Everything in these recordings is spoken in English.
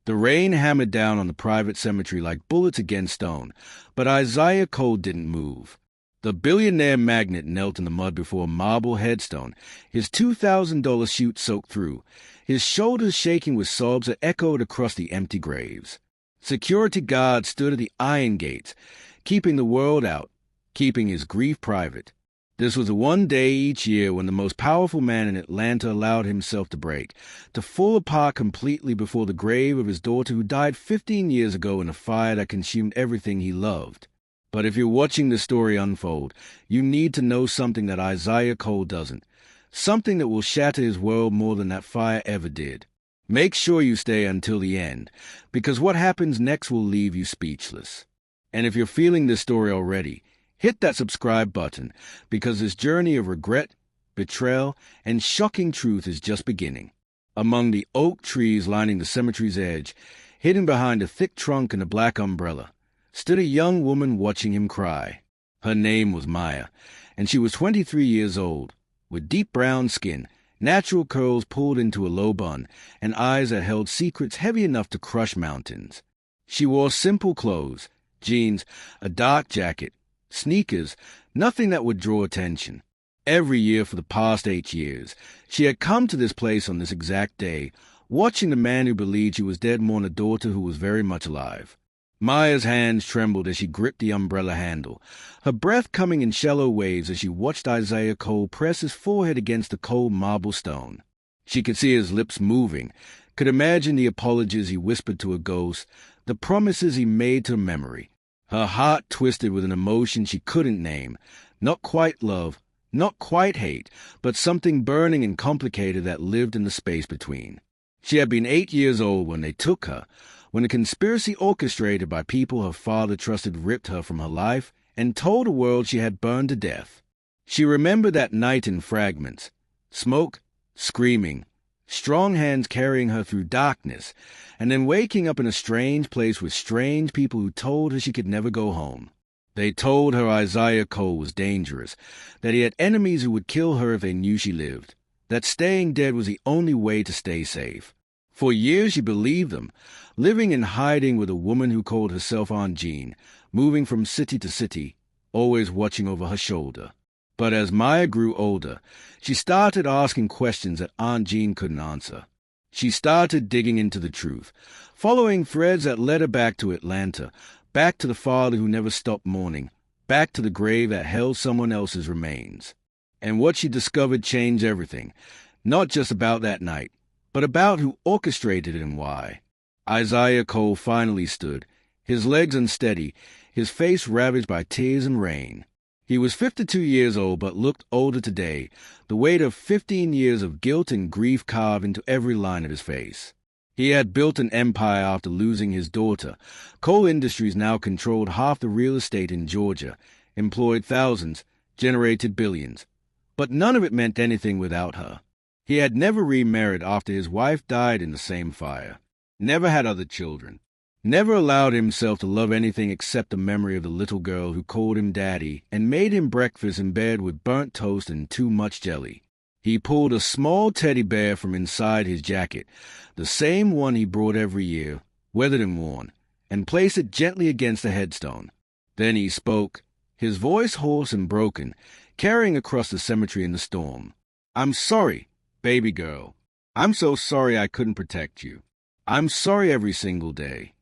The rain hammered down on the private cemetery like bullets against stone, but Isaiah Cole didn't move. The billionaire magnate knelt in the mud before a marble headstone, his $2,000 chute soaked through, his shoulders shaking with sobs that echoed across the empty graves. Security guards stood at the iron gates, keeping the world out, keeping his grief private. This was the one day each year when the most powerful man in Atlanta allowed himself to break, to fall apart completely before the grave of his daughter who died 15 years ago in a fire that consumed everything he loved. But if you're watching the story unfold, you need to know something that Isaiah Cole doesn't, something that will shatter his world more than that fire ever did. Make sure you stay until the end, because what happens next will leave you speechless. And if you're feeling this story already, hit that subscribe button, because this journey of regret, betrayal, and shocking truth is just beginning. Among the oak trees lining the cemetery's edge, hidden behind a thick trunk and a black umbrella, stood a young woman watching him cry. Her name was Maya, and she was 23 years old, with deep brown skin, natural curls pulled into a low bun, and eyes that held secrets heavy enough to crush mountains. She wore simple clothes, jeans, a dark jacket, sneakers, nothing that would draw attention. Every year for the past 8 years, she had come to this place on this exact day, watching the man who believed she was dead mourn a daughter who was very much alive. Maya's hands trembled as she gripped the umbrella handle, her breath coming in shallow waves as she watched Isaiah Cole press his forehead against the cold marble stone. She could see his lips moving, could imagine the apologies he whispered to a ghost, the promises he made to memory. Her heart twisted with an emotion she couldn't name, not quite love, not quite hate, but something burning and complicated that lived in the space between. She had been 8 years old when they took her, when a conspiracy orchestrated by people her father trusted ripped her from her life and told the world she had burned to death. She remembered that night in fragments, smoke, screaming, strong hands carrying her through darkness, and then waking up in a strange place with strange people who told her she could never go home. They told her Isaiah Cole was dangerous, that he had enemies who would kill her if they knew she lived, that staying dead was the only way to stay safe. For years she believed them, living in hiding with a woman who called herself Aunt Jean, moving from city to city, always watching over her shoulder. But as Maya grew older, she started asking questions that Aunt Jean couldn't answer. She started digging into the truth, following threads that led her back to Atlanta, back to the father who never stopped mourning, back to the grave that held someone else's remains. And what she discovered changed everything, not just about that night, but about who orchestrated it and why. Isaiah Cole finally stood, his legs unsteady, his face ravaged by tears and rain. He was 52 years old but looked older today, the weight of 15 years of guilt and grief carved into every line of his face. He had built an empire after losing his daughter. Coal Industries now controlled half the real estate in Georgia, employed thousands, generated billions. But none of it meant anything without her. He had never remarried after his wife died in the same fire, never had other children, never allowed himself to love anything except the memory of the little girl who called him daddy and made him breakfast in bed with burnt toast and too much jelly. He pulled a small teddy bear from inside his jacket, the same one he brought every year, weathered and worn, and placed it gently against the headstone. Then he spoke, his voice hoarse and broken, carrying across the cemetery in the storm. "I'm sorry, baby girl. I'm so sorry I couldn't protect you. I'm sorry every single day."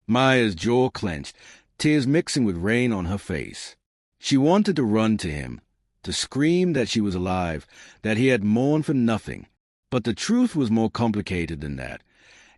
Maya's jaw clenched, tears mixing with rain on her face. She wanted to run to him, to scream that she was alive, that he had mourned for nothing. But the truth was more complicated than that,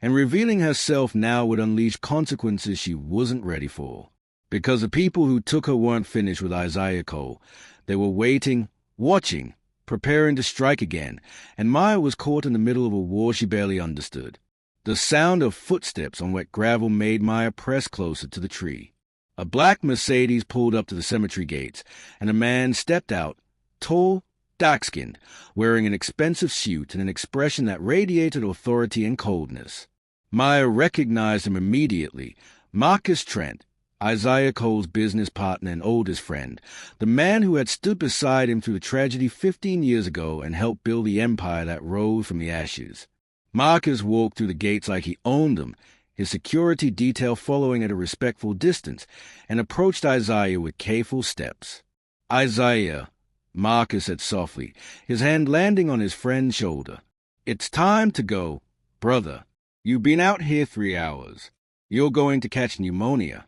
and revealing herself now would unleash consequences she wasn't ready for. Because the people who took her weren't finished with Isaiah Cole. They were waiting, watching, preparing to strike again, and Maya was caught in the middle of a war she barely understood. The sound of footsteps on wet gravel made Maya press closer to the tree. A black Mercedes pulled up to the cemetery gates, and a man stepped out, tall, dark-skinned, wearing an expensive suit and an expression that radiated authority and coldness. Maya recognized him immediately. Marcus Trent, Isaiah Cole's business partner and oldest friend, the man who had stood beside him through the tragedy 15 years ago and helped build the empire that rose from the ashes. Marcus walked through the gates like he owned them, his security detail following at a respectful distance, and approached Isaiah with careful steps. "Isaiah," Marcus said softly, his hand landing on his friend's shoulder. "It's time to go. Brother, you've been out here 3 hours. You're going to catch pneumonia."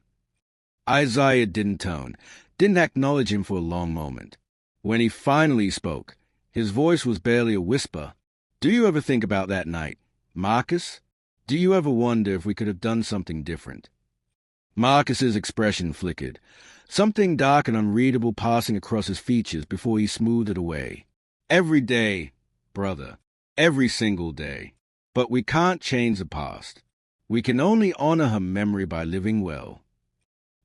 Isaiah didn't acknowledge him for a long moment. When he finally spoke, his voice was barely a whisper. "Do you ever think about that night, Marcus? Do you ever wonder if we could have done something different?" Marcus's expression flickered, something dark and unreadable passing across his features before he smoothed it away. "Every day, brother, every single day. But we can't change the past. We can only honor her memory by living well."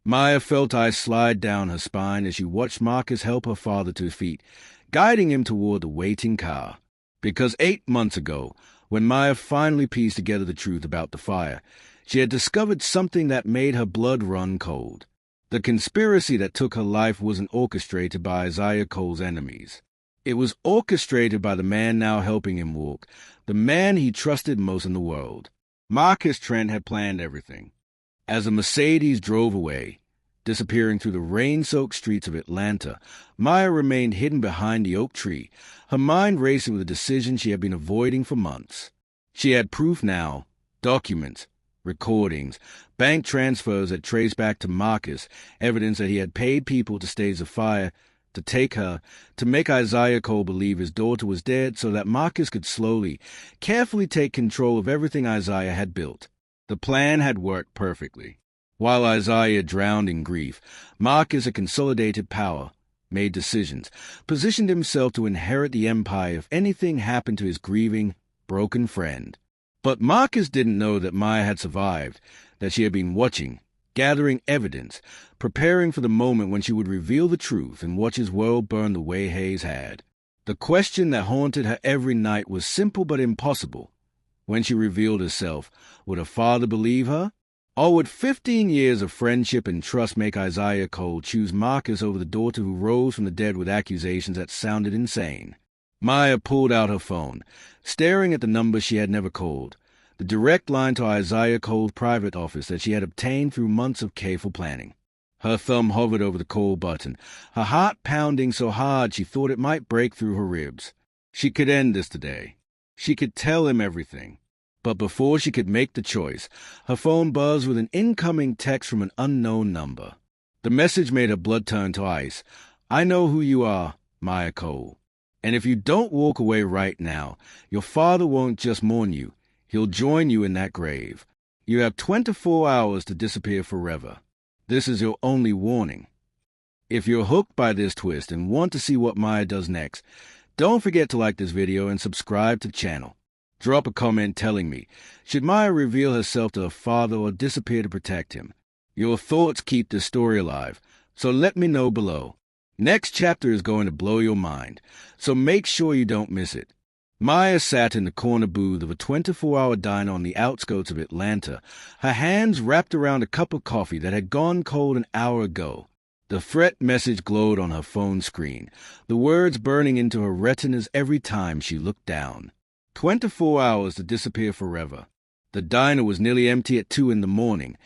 Maya felt ice slide down her spine as she watched Marcus help her father to his feet, guiding him toward the waiting car. Because 8 months ago, when Maya finally pieced together the truth about the fire, she had discovered something that made her blood run cold. The conspiracy that took her life wasn't orchestrated by Isaiah Cole's enemies. It was orchestrated by the man now helping him walk, the man he trusted most in the world. Marcus Trent had planned everything. As the Mercedes drove away, disappearing through the rain-soaked streets of Atlanta, Maya remained hidden behind the oak tree, her mind racing with a decision she had been avoiding for months. She had proof now, documents, recordings, bank transfers that traced back to Marcus, evidence that he had paid people to stage the fire, to take her, to make Isaiah Cole believe his daughter was dead so that Marcus could slowly, carefully take control of everything Isaiah had built. The plan had worked perfectly. While Isaiah drowned in grief, Marcus had consolidated power, made decisions, positioned himself to inherit the empire if anything happened to his grieving, broken friend. But Marcus didn't know that Maya had survived, that she had been watching, gathering evidence, preparing for the moment when she would reveal the truth and watch his world burn the way Hayes had. The question that haunted her every night was simple but impossible. When she revealed herself, would her father believe her? Or would 15 years of friendship and trust make Isaiah Cole choose Marcus over the daughter who rose from the dead with accusations that sounded insane? Maya pulled out her phone, staring at the number she had never called, the direct line to Isaiah Cole's private office that she had obtained through months of careful planning. Her thumb hovered over the call button, her heart pounding so hard she thought it might break through her ribs. She could end this today. She could tell him everything. But before she could make the choice, her phone buzzed with an incoming text from an unknown number. The message made her blood turn to ice. "I know who you are, Maya Cole. And if you don't walk away right now, your father won't just mourn you. He'll join you in that grave. You have 24 hours to disappear forever. This is your only warning." If you're hooked by this twist and want to see what Maya does next, don't forget to like this video and subscribe to the channel. Drop a comment telling me, should Maya reveal herself to her father or disappear to protect him? Your thoughts keep this story alive, so let me know below. Next chapter is going to blow your mind, so make sure you don't miss it. Maya sat in the corner booth of a 24-hour diner on the outskirts of Atlanta, her hands wrapped around a cup of coffee that had gone cold an hour ago. The threat message glowed on her phone screen, the words burning into her retinas every time she looked down. 24 hours to disappear forever. The diner was nearly empty at 2 in the morning,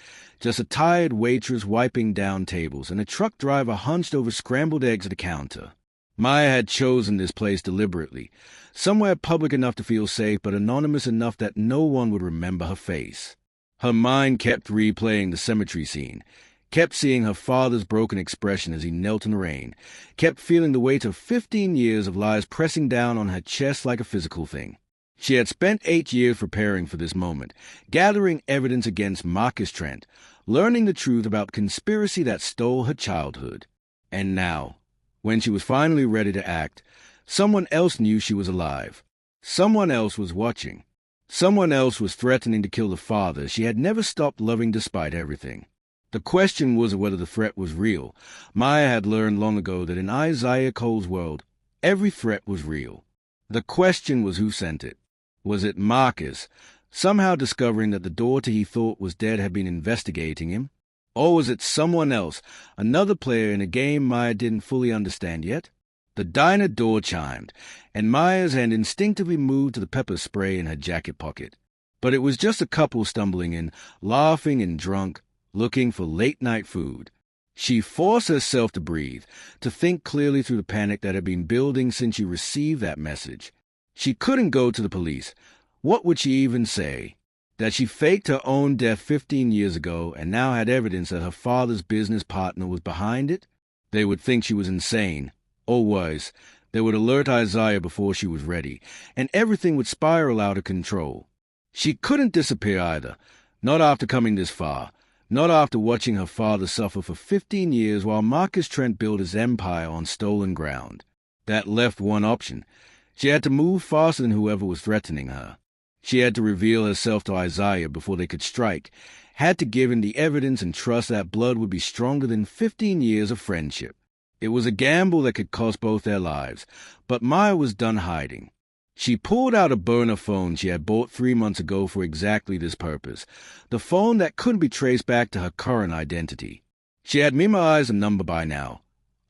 just a tired waitress wiping down tables and a truck driver hunched over scrambled eggs at the counter. Maya had chosen this place deliberately, somewhere public enough to feel safe but anonymous enough that no one would remember her face. Her mind kept replaying the cemetery scene, kept seeing her father's broken expression as he knelt in the rain, kept feeling the weight of 15 years of lies pressing down on her chest like a physical thing. She had spent 8 years preparing for this moment, gathering evidence against Marcus Trent, learning the truth about conspiracy that stole her childhood. And now, when she was finally ready to act, someone else knew she was alive. Someone else was watching. Someone else was threatening to kill the father she had never stopped loving despite everything. The question wasn't whether the threat was real. Maya had learned long ago that in Isaiah Cole's world, every threat was real. The question was who sent it. Was it Marcus, somehow discovering that the daughter he thought was dead had been investigating him? Or was it someone else, another player in a game Maya didn't fully understand yet? The diner door chimed, and Maya's hand instinctively moved to the pepper spray in her jacket pocket. But it was just a couple stumbling in, laughing and drunk, looking for late-night food. She forced herself to breathe, to think clearly through the panic that had been building since she received that message. She couldn't go to the police. What would she even say? That she faked her own death 15 years ago and now had evidence that her father's business partner was behind it? They would think she was insane. Or worse, they would alert Isaiah before she was ready, and everything would spiral out of control. She couldn't disappear either, not after coming this far, not after watching her father suffer for 15 years while Marcus Trent built his empire on stolen ground. That left one option. She had to move faster than whoever was threatening her. She had to reveal herself to Isaiah before they could strike, had to give him the evidence and trust that blood would be stronger than 15 years of friendship. It was a gamble that could cost both their lives, but Maya was done hiding. She pulled out a burner phone she had bought 3 months ago for exactly this purpose, the phone that couldn't be traced back to her current identity. She had memorized the number by now,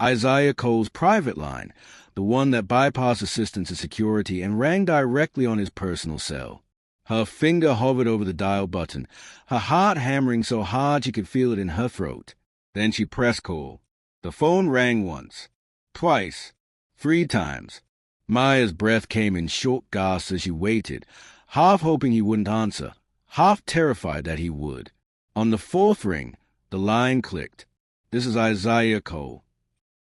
Isaiah Cole's private line, the one that bypassed assistance and security and rang directly on his personal cell. Her finger hovered over the dial button, her heart hammering so hard she could feel it in her throat. Then she pressed call. The phone rang once, twice, 3 times. Maya's breath came in short gasps as she waited, half hoping he wouldn't answer, half terrified that he would. On the 4th ring, the line clicked. This is Isaiah Cole.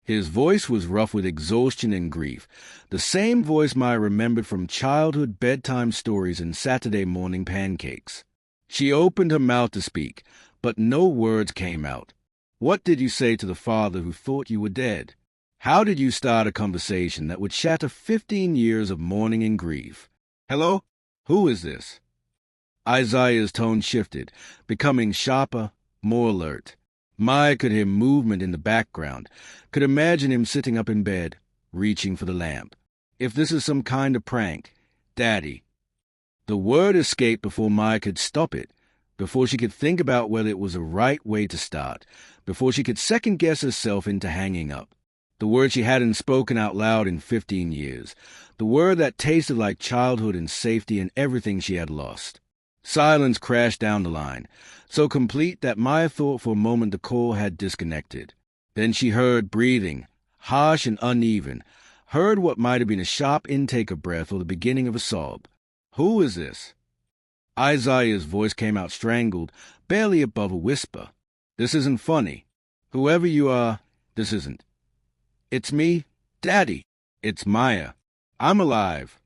His voice was rough with exhaustion and grief, the same voice Maya remembered from childhood bedtime stories and Saturday morning pancakes. She opened her mouth to speak, but no words came out. What did you say to the father who thought you were dead? How did you start a conversation that would shatter 15 years of mourning and grief? Hello? Who is this? Isaiah's tone shifted, becoming sharper, more alert. Maya could hear movement in the background, could imagine him sitting up in bed, reaching for the lamp. If this is some kind of prank, Daddy. The word escaped before Maya could stop it, before she could think about whether it was the right way to start, before she could second-guess herself into hanging up. The word she hadn't spoken out loud in 15 years, the word that tasted like childhood and safety and everything she had lost. Silence crashed down the line, so complete that Maya thought for a moment the call had disconnected. Then she heard breathing, harsh and uneven, heard what might have been a sharp intake of breath or the beginning of a sob. Who is this? Isaiah's voice came out strangled, barely above a whisper. This isn't funny. Whoever you are, this isn't. It's me, Daddy. It's Maya. I'm alive.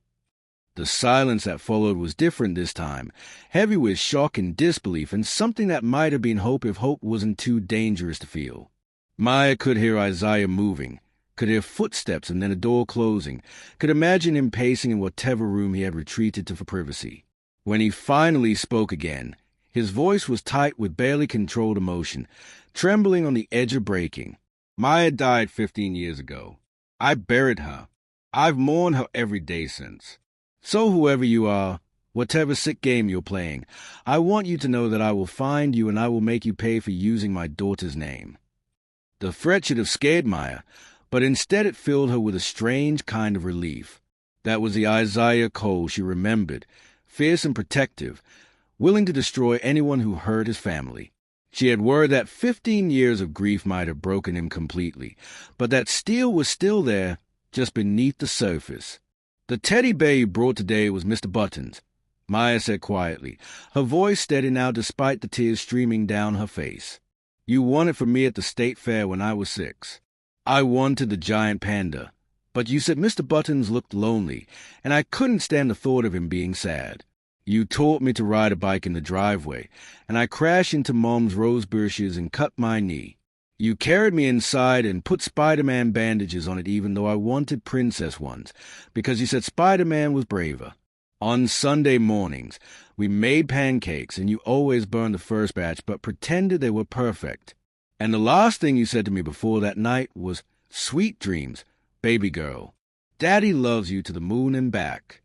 The silence that followed was different this time, heavy with shock and disbelief and something that might have been hope if hope wasn't too dangerous to feel. Maya could hear Isaiah moving, could hear footsteps and then a door closing, could imagine him pacing in whatever room he had retreated to for privacy. When he finally spoke again, his voice was tight with barely controlled emotion, trembling on the edge of breaking. Maya died 15 years ago. I buried her. I've mourned her every day since. So whoever you are, whatever sick game you're playing, I want you to know that I will find you and I will make you pay for using my daughter's name. The threat should have scared Maya, but instead it filled her with a strange kind of relief. That was the Isaiah Cole she remembered, fierce and protective, willing to destroy anyone who hurt his family. She had worried that 15 years of grief might have broken him completely, but that steel was still there, just beneath the surface. The teddy bear you brought today was Mr. Button's, Maya said quietly, her voice steady now despite the tears streaming down her face. You won it for me at the state fair when I was 6. I wanted the giant panda, but you said Mr. Buttons looked lonely, and I couldn't stand the thought of him being sad. You taught me to ride a bike in the driveway, and I crashed into Mom's rose bushes and cut my knee. You carried me inside and put Spider-Man bandages on it even though I wanted princess ones, because you said Spider-Man was braver. On Sunday mornings, we made pancakes, and you always burned the first batch but pretended they were perfect. And the last thing you said to me before that night was, "Sweet dreams, baby girl. Daddy loves you to the moon and back."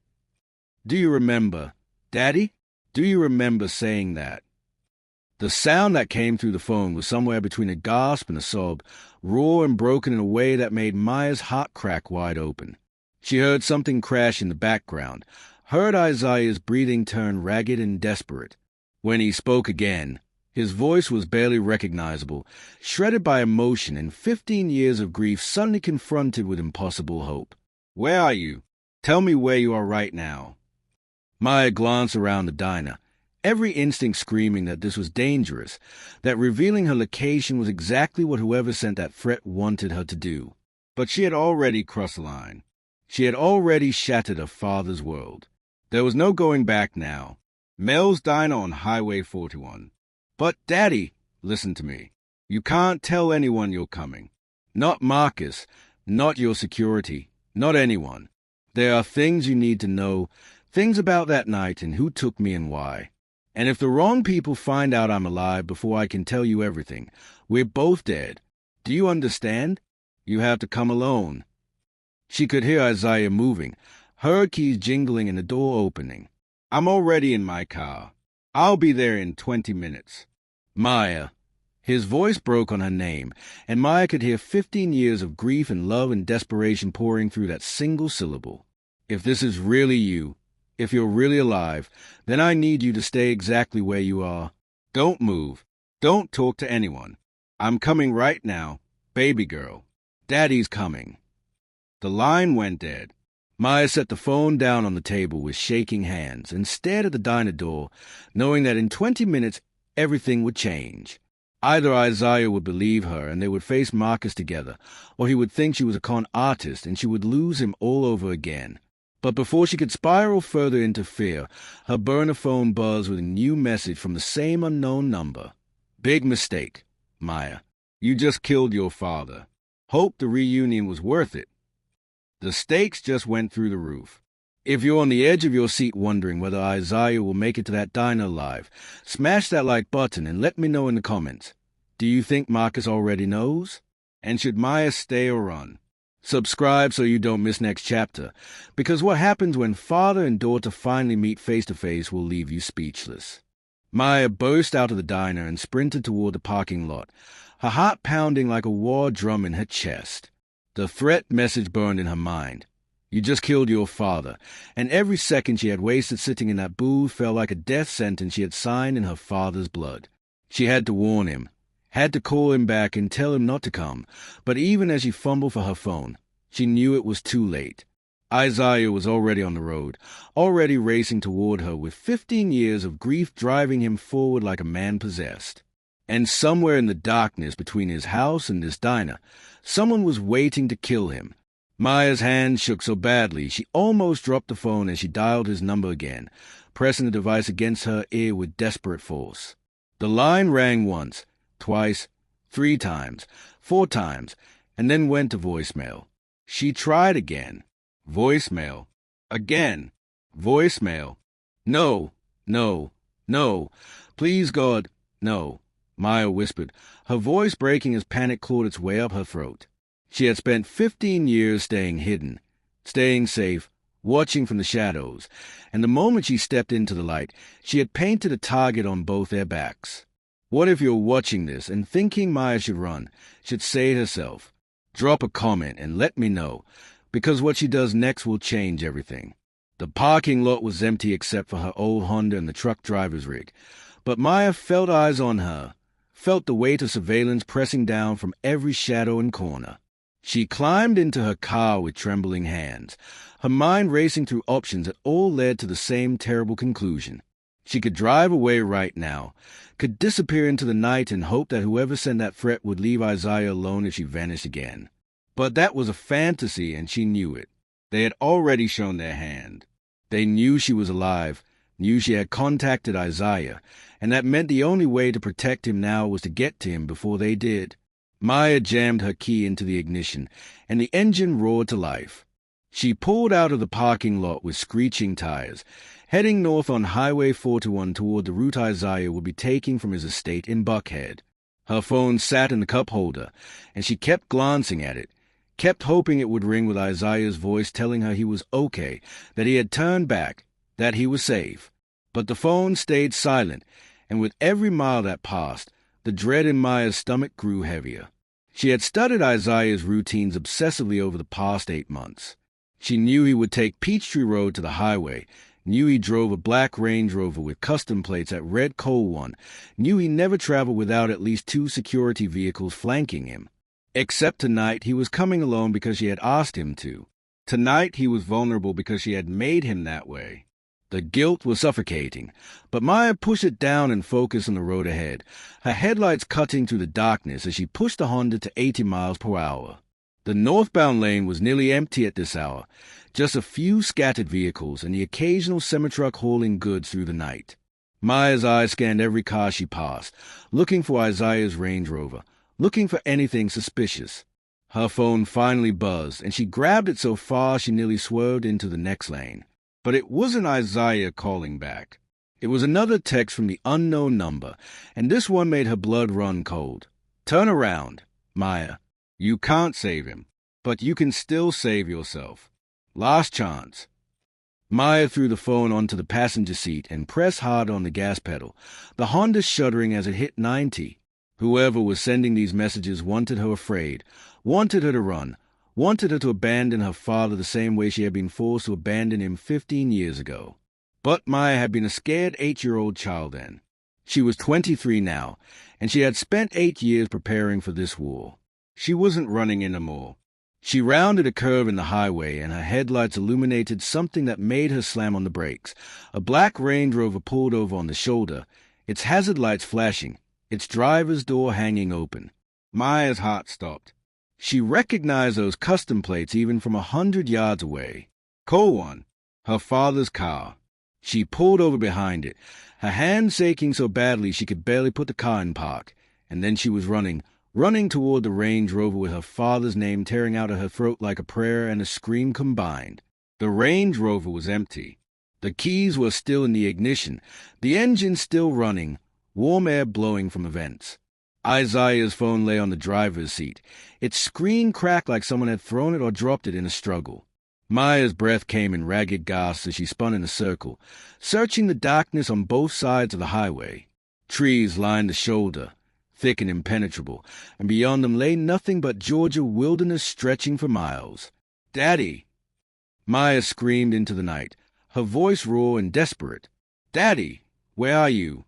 Do you remember, Daddy? Do you remember saying that? The sound that came through the phone was somewhere between a gasp and a sob, raw and broken in a way that made Maya's heart crack wide open. She heard something crash in the background, heard Isaiah's breathing turn ragged and desperate. When he spoke again, his voice was barely recognizable, shredded by emotion and 15 years of grief suddenly confronted with impossible hope. "Where are you? Tell me where you are right now." Maya glanced around the diner, every instinct screaming that this was dangerous, that revealing her location was exactly what whoever sent that threat wanted her to do. But she had already crossed the line. She had already shattered her father's world. There was no going back now. Mel's Diner on Highway 41. "But, Daddy," listen to me. "You can't tell anyone you're coming. Not Marcus, not your security, not anyone. There are things you need to know, things about that night and who took me and why. And if the wrong people find out I'm alive before I can tell you everything, we're both dead. Do you understand? You have to come alone." She could hear Isaiah moving, her keys jingling and the door opening. "I'm already in my car. I'll be there in 20 minutes. Maya." His voice broke on her name, and Maya could hear 15 years of grief and love and desperation pouring through that single syllable. "If this is really you, if you're really alive, then I need you to stay exactly where you are. Don't move. Don't talk to anyone. I'm coming right now, baby girl. Daddy's coming." The line went dead. Maya set the phone down on the table with shaking hands and stared at the diner door, knowing that in 20 minutes everything would change. Either Isaiah would believe her and they would face Marcus together, or he would think she was a con artist and she would lose him all over again. But before she could spiral further into fear, her burner phone buzzed with a new message from the same unknown number. "Big mistake, Maya. You just killed your father. Hope the reunion was worth it." The stakes just went through the roof. If you're on the edge of your seat wondering whether Isaiah will make it to that diner alive, smash that like button and let me know in the comments. Do you think Marcus already knows? And should Maya stay or run? Subscribe so you don't miss next chapter, because what happens when father and daughter finally meet face-to-face will leave you speechless. Maya burst out of the diner and sprinted toward the parking lot, her heart pounding like a war drum in her chest. The threat message burned in her mind. You just killed your father, and every second she had wasted sitting in that booth felt like a death sentence she had signed in her father's blood. She had to warn him, had to call him back and tell him not to come, but even as she fumbled for her phone, she knew it was too late. Isaiah was already on the road, already racing toward her with 15 years of grief driving him forward like a man possessed. And somewhere in the darkness between his house and this diner, someone was waiting to kill him. Maya's hand shook so badly she almost dropped the phone as she dialed his number again, pressing the device against her ear with desperate force. The line rang once, twice, 3 times, 4 times, and then went to voicemail. She tried again. Voicemail. Again. Voicemail. "No, no, no. Please, God, no," Maya whispered, her voice breaking as panic clawed its way up her throat. She had spent 15 years staying hidden, staying safe, watching from the shadows, and the moment she stepped into the light, she had painted a target on both their backs. What if you're watching this and thinking Maya should run, should say to herself, drop a comment and let me know, because what she does next will change everything. The parking lot was empty except for her old Honda and the truck driver's rig, but Maya felt eyes on her, felt the weight of surveillance pressing down from every shadow and corner. She climbed into her car with trembling hands, her mind racing through options that all led to the same terrible conclusion. She could drive away right now, could disappear into the night and hope that whoever sent that threat would leave Isaiah alone if she vanished again. But that was a fantasy, and she knew it. They had already shown their hand. They knew she was alive, knew she had contacted Isaiah, and that meant the only way to protect him now was to get to him before they did. Maya jammed her key into the ignition, and the engine roared to life. She pulled out of the parking lot with screeching tires, heading north on Highway 41 toward the route Isaiah would be taking from his estate in Buckhead. Her phone sat in the cup holder, and she kept glancing at it, kept hoping it would ring with Isaiah's voice telling her he was okay, that he had turned back, that he was safe. But the phone stayed silent, and with every mile that passed, the dread in Maya's stomach grew heavier. She had studied Isaiah's routines obsessively over the past 8 months. She knew he would take Peachtree Road to the highway, knew he drove a black Range Rover with custom plates at Red Coal One, knew he never traveled without at least 2 security vehicles flanking him. Except tonight he was coming alone because she had asked him to. Tonight he was vulnerable because she had made him that way. The guilt was suffocating, but Maya pushed it down and focused on the road ahead, her headlights cutting through the darkness as she pushed the Honda to 80 miles per hour. The northbound lane was nearly empty at this hour, just a few scattered vehicles and the occasional semi-truck hauling goods through the night. Maya's eyes scanned every car she passed, looking for Isaiah's Range Rover, looking for anything suspicious. Her phone finally buzzed, and she grabbed it so far she nearly swerved into the next lane. But it wasn't Isaiah calling back. It was another text from the unknown number, and this one made her blood run cold. "Turn around, Maya. You can't save him, but you can still save yourself. Last chance." Maya threw the phone onto the passenger seat and pressed hard on the gas pedal, the Honda shuddering as it hit 90. Whoever was sending these messages wanted her afraid, wanted her to run, wanted her to abandon her father the same way she had been forced to abandon him 15 years ago. But Maya had been a scared 8-year-old child then. She was 23 now, and she had spent 8 years preparing for this war. She wasn't running anymore. She rounded a curve in the highway, and her headlights illuminated something that made her slam on the brakes. A black Range Rover pulled over on the shoulder, its hazard lights flashing, its driver's door hanging open. Maya's heart stopped. She recognized those custom plates even from 100 yards away. Coal One, her father's car. She pulled over behind it, her hand shaking so badly she could barely put the car in park, and then she was running toward the Range Rover with her father's name tearing out of her throat like a prayer and a scream combined. The Range Rover was empty. The keys were still in the ignition, the engine still running, warm air blowing from the vents. Isaiah's phone lay on the driver's seat. Its screen cracked like someone had thrown it or dropped it in a struggle. Maya's breath came in ragged gasps as she spun in a circle, searching the darkness on both sides of the highway. Trees lined the shoulder, thick and impenetrable, and beyond them lay nothing but Georgia wilderness stretching for miles. "Daddy!" Maya screamed into the night, her voice raw and desperate. "Daddy, where are you?"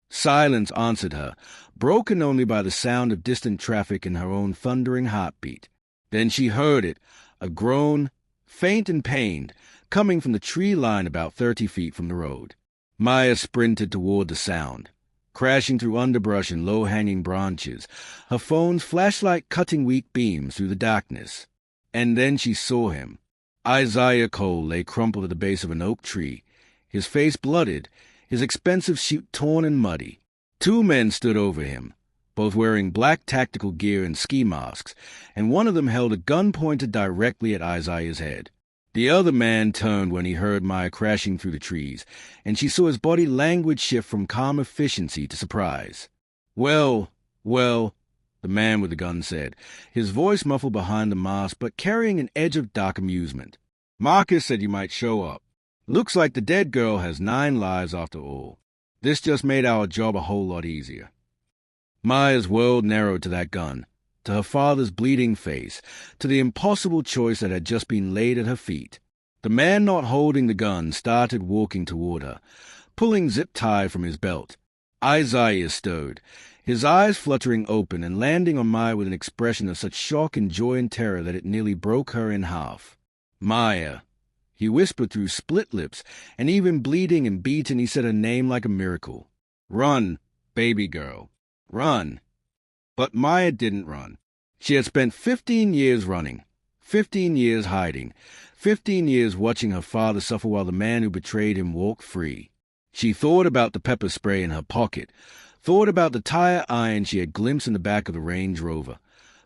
Silence answered her, broken only by the sound of distant traffic and her own thundering heartbeat. Then she heard it, a groan, faint and pained, coming from the tree line about 30 feet from the road. Maya sprinted toward the sound, crashing through underbrush and low-hanging branches, her phone's flashlight cutting weak beams through the darkness. And then she saw him. Isaiah Cole lay crumpled at the base of an oak tree, his face blooded, his expensive suit torn and muddy. 2 men stood over him, both wearing black tactical gear and ski masks, and one of them held a gun pointed directly at Isaiah's head. The other man turned when he heard Maya crashing through the trees, and she saw his body languid shift from calm efficiency to surprise. Well, the man with the gun said, his voice muffled behind the mask but carrying an edge of dark amusement. "Marcus said you might show up. Looks like the dead girl has 9 lives after all. This just made our job a whole lot easier." Maya's world narrowed to that gun, to her father's bleeding face, to the impossible choice that had just been laid at her feet. The man not holding the gun started walking toward her, pulling zip tie from his belt. Isaiah stirred, his eyes fluttering open and landing on Maya with an expression of such shock and joy and terror that it nearly broke her in half. "Maya," he whispered through split lips, and even bleeding and beaten he said her name like a miracle. "Run, baby girl, run." But Maya didn't run. She had spent 15 years running, 15 years hiding, 15 years watching her father suffer while the man who betrayed him walked free. She thought about the pepper spray in her pocket, thought about the tire iron she had glimpsed in the back of the Range Rover,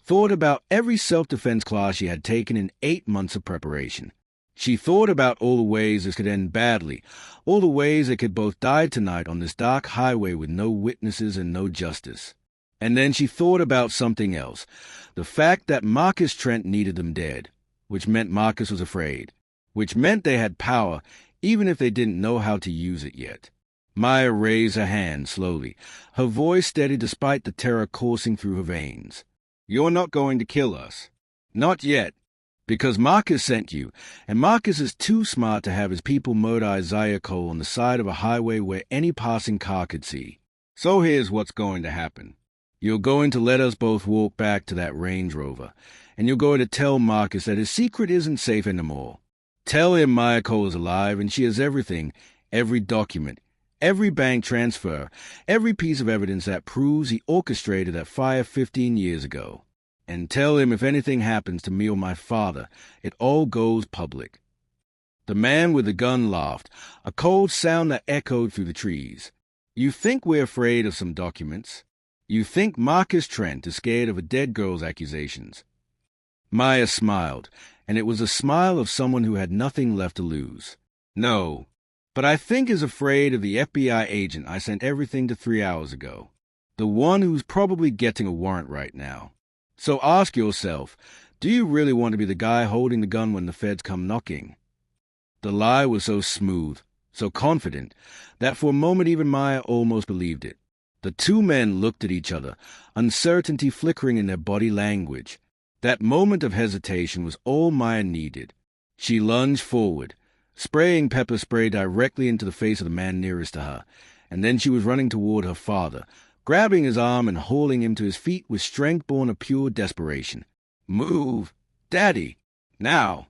thought about every self-defense class she had taken in 8 months of preparation. She thought about all the ways this could end badly, all the ways they could both die tonight on this dark highway with no witnesses and no justice. And then she thought about something else, the fact that Marcus Trent needed them dead, which meant Marcus was afraid, which meant they had power even if they didn't know how to use it yet. Maya raised her hand slowly, her voice steady despite the terror coursing through her veins. "You're not going to kill us. Not yet. Because Marcus sent you, and Marcus is too smart to have his people murder Isaiah Cole on the side of a highway where any passing car could see. So here's what's going to happen. You're going to let us both walk back to that Range Rover, and you're going to tell Marcus that his secret isn't safe anymore. Tell him Maya Cole is alive and she has everything, every document, every bank transfer, every piece of evidence that proves he orchestrated that fire 15 years ago. And tell him if anything happens to me or my father, it all goes public." The man with the gun laughed, a cold sound that echoed through the trees. "You think we're afraid of some documents? You think Marcus Trent is scared of a dead girl's accusations?" Maya smiled, and it was a smile of someone who had nothing left to lose. "No, but I think is afraid of the FBI agent I sent everything to 3 hours ago. The one who's probably getting a warrant right now. So ask yourself, do you really want to be the guy holding the gun when the feds come knocking?" The lie was so smooth, so confident, that for a moment even Maya almost believed it. The two men looked at each other, uncertainty flickering in their body language. That moment of hesitation was all Maya needed. She lunged forward, spraying pepper spray directly into the face of the man nearest to her, and then she was running toward her father, grabbing his arm and hauling him to his feet with strength born of pure desperation. "Move! Daddy! Now!"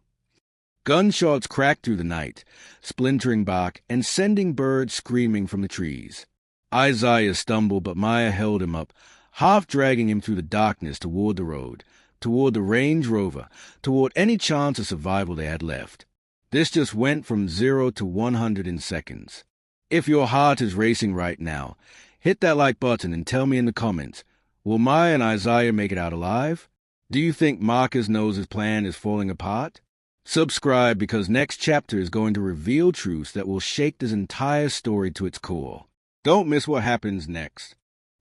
Gunshots cracked through the night, splintering bark and sending birds screaming from the trees. Isaiah stumbled, but Maya held him up, half dragging him through the darkness toward the road, toward the Range Rover, toward any chance of survival they had left. This just went from 0 to 100 in seconds. If your heart is racing right now, hit that like button and tell me in the comments, will Maya and Isaiah make it out alive? Do you think Marcus knows his plan is falling apart? Subscribe because next chapter is going to reveal truths that will shake this entire story to its core. Don't miss what happens next.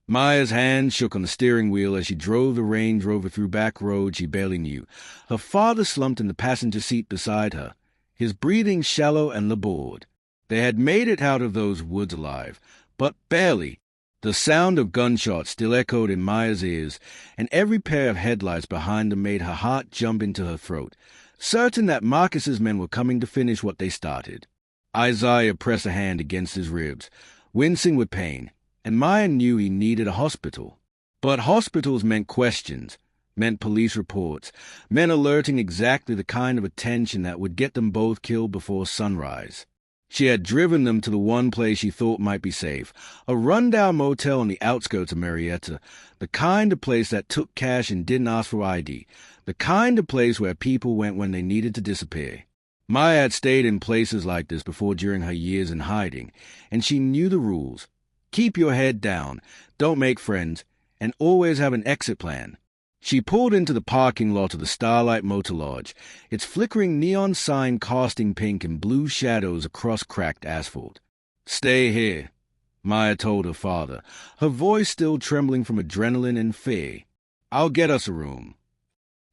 Maya's hand shook on the steering wheel as she drove the Range Rover through back roads she barely knew. Her father slumped in the passenger seat beside her, his breathing shallow and labored. They had made it out of those woods alive, but barely. The sound of gunshots still echoed in Maya's ears, and every pair of headlights behind them made her heart jump into her throat, certain that Marcus's men were coming to finish what they started. Isaiah pressed a hand against his ribs, wincing with pain, and Maya knew he needed a hospital. But hospitals meant questions, meant police reports, meant alerting exactly the kind of attention that would get them both killed before sunrise. She had driven them to the one place she thought might be safe, a rundown motel on the outskirts of Marietta, the kind of place that took cash and didn't ask for ID, the kind of place where people went when they needed to disappear. Maya had stayed in places like this before during her years in hiding, and she knew the rules. Keep your head down, don't make friends, and always have an exit plan. She pulled into the parking lot of the Starlight Motor Lodge, its flickering neon sign casting pink and blue shadows across cracked asphalt. "Stay here," Maya told her father, her voice still trembling from adrenaline and fear. "I'll get us a room."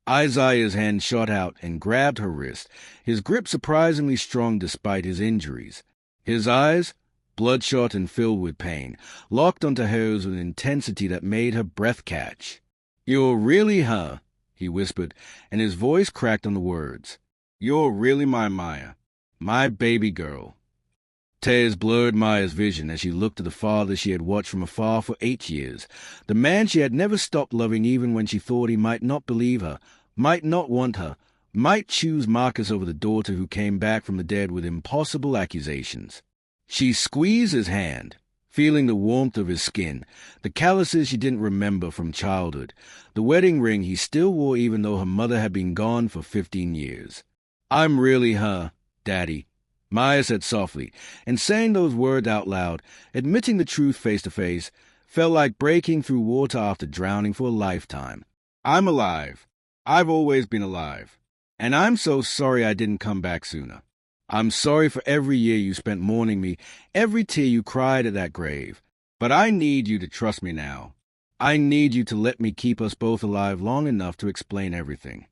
Isaiah's hand shot out and grabbed her wrist, his grip surprisingly strong despite his injuries. His eyes, bloodshot and filled with pain, locked onto hers with an intensity that made her breath catch. "You're really her," he whispered, and his voice cracked on the words. "You're really my Maya, my baby girl." Tears blurred Maya's vision as she looked at the father she had watched from afar for 8 years, the man she had never stopped loving even when she thought he might not believe her, might not want her, might choose Marcus over the daughter who came back from the dead with impossible accusations. She squeezed his hand, feeling the warmth of his skin, the calluses she didn't remember from childhood, the wedding ring he still wore even though her mother had been gone for 15 years. "I'm really her, Daddy," Maya said softly, and saying those words out loud, admitting the truth face to face, felt like breaking through water after drowning for a lifetime. "I'm alive. I've always been alive. And I'm so sorry I didn't come back sooner. I'm sorry for every year you spent mourning me, every tear you cried at that grave. But I need you to trust me now. I need you to let me keep us both alive long enough to explain everything."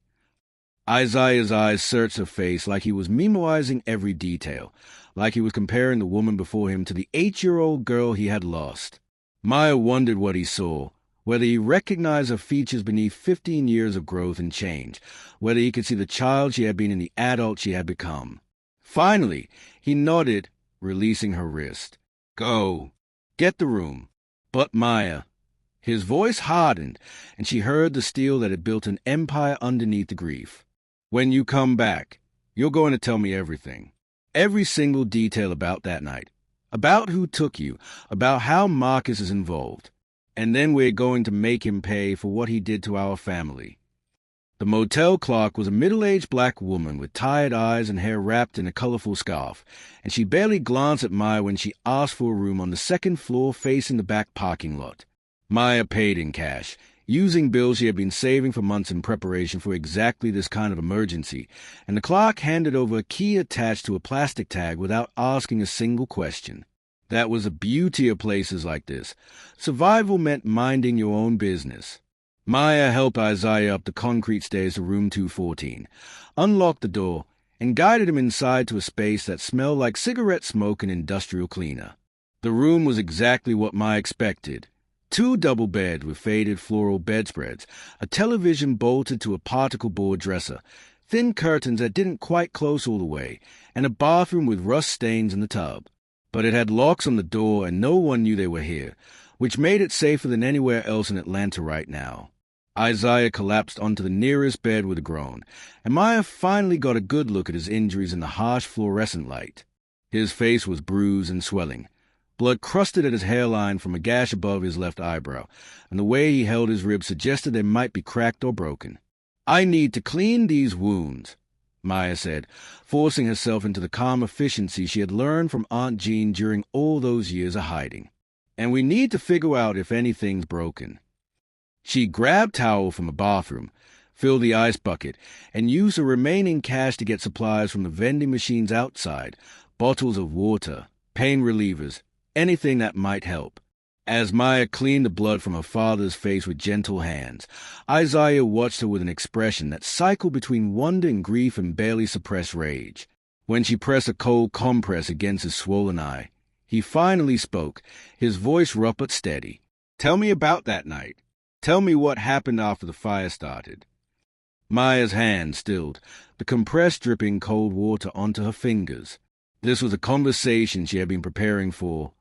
Isaiah's eyes searched her face like he was memorizing every detail. like he was comparing the woman before him to the 8-year-old girl he had lost. Maya wondered what he saw, whether he recognized her features beneath 15 years of growth and change, whether he could see the child she had been in the adult she had become. Finally, he nodded, releasing her wrist. "Go. Get the room." "But Maya." His voice hardened, and she heard the steel that had built an empire underneath the grief. "When you come back, you're going to tell me everything. Every single detail about that night. About who took you, about how Marcus is involved. And then we're going to make him pay for what he did to our family." The motel clerk was a middle-aged black woman with tired eyes and hair wrapped in a colorful scarf, and she barely glanced at Maya when she asked for a room on the second floor facing the back parking lot. Maya paid in cash, using bills she had been saving for months in preparation for exactly this kind of emergency, and the clerk handed over a key attached to a plastic tag without asking a single question. That was the beauty of places like this. Survival meant minding your own business. Maya helped Isaiah up the concrete stairs to room 214, unlocked the door, and guided him inside to a space that smelled like cigarette smoke and industrial cleaner. The room was exactly what Maya expected. 2 double beds with faded floral bedspreads, a television bolted to a particle board dresser, thin curtains that didn't quite close all the way, and a bathroom with rust stains in the tub. But it had locks on the door and no one knew they were here, which made it safer than anywhere else in Atlanta right now. Isaiah collapsed onto the nearest bed with a groan, and Maya finally got a good look at his injuries in the harsh fluorescent light. His face was bruised and swelling. Blood crusted at his hairline from a gash above his left eyebrow, and the way he held his ribs suggested they might be cracked or broken. "I need to clean these wounds," Maya said, forcing herself into the calm efficiency she had learned from Aunt Jean during all those years of hiding. "And we need to figure out if anything's broken." She grabbed towel from a bathroom, filled the ice bucket, and used the remaining cash to get supplies from the vending machines outside, bottles of water, pain relievers, anything that might help. As Maya cleaned the blood from her father's face with gentle hands, Isaiah watched her with an expression that cycled between wonder and grief and barely suppressed rage. When she pressed a cold compress against his swollen eye, he finally spoke, his voice rough but steady. "Tell me about that night. Tell me what happened after the fire started." Maya's hand stilled, the compress dripping cold water onto her fingers. This was a conversation she had been preparing for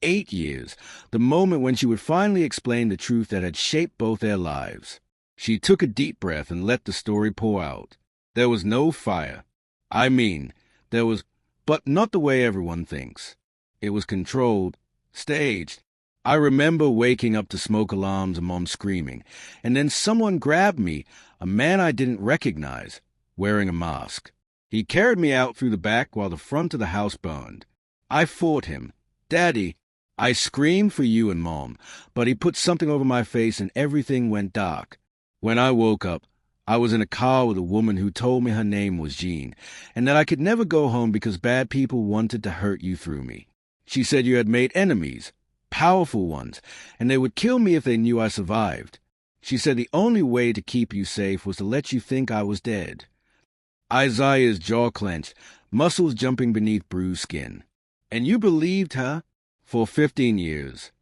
8 years, the moment when she would finally explain the truth that had shaped both their lives. She took a deep breath and let the story pour out. There was no fire. There was, but not the way everyone thinks. It was controlled, staged. I remember waking up to smoke alarms and Mom screaming, and then someone grabbed me, a man I didn't recognize, wearing a mask. He carried me out through the back while the front of the house burned. I fought him. "Daddy," I screamed for you and Mom, but he put something over my face and everything went dark. When I woke up, I was in a car with a woman who told me her name was Jean, and that I could never go home because bad people wanted to hurt you through me. She said you had made enemies, powerful ones, and they would kill me if they knew I survived. She said the only way to keep you safe was to let you think I was dead. Isaiah's jaw clenched, muscles jumping beneath bruised skin. "And you believed her?" "For 15 years.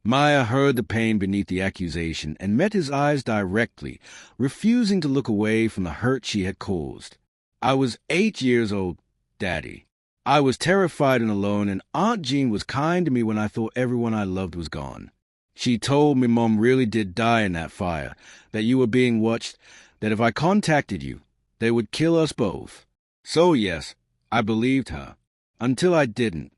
Maya heard the pain beneath the accusation and met his eyes directly, refusing to look away from the hurt she had caused. "I was 8 years old, Daddy. I was terrified and alone, and Aunt Jean was kind to me when I thought everyone I loved was gone. She told me Mom really did die in that fire, that you were being watched, that if I contacted you, they would kill us both. So yes, I believed her. Until I didn't."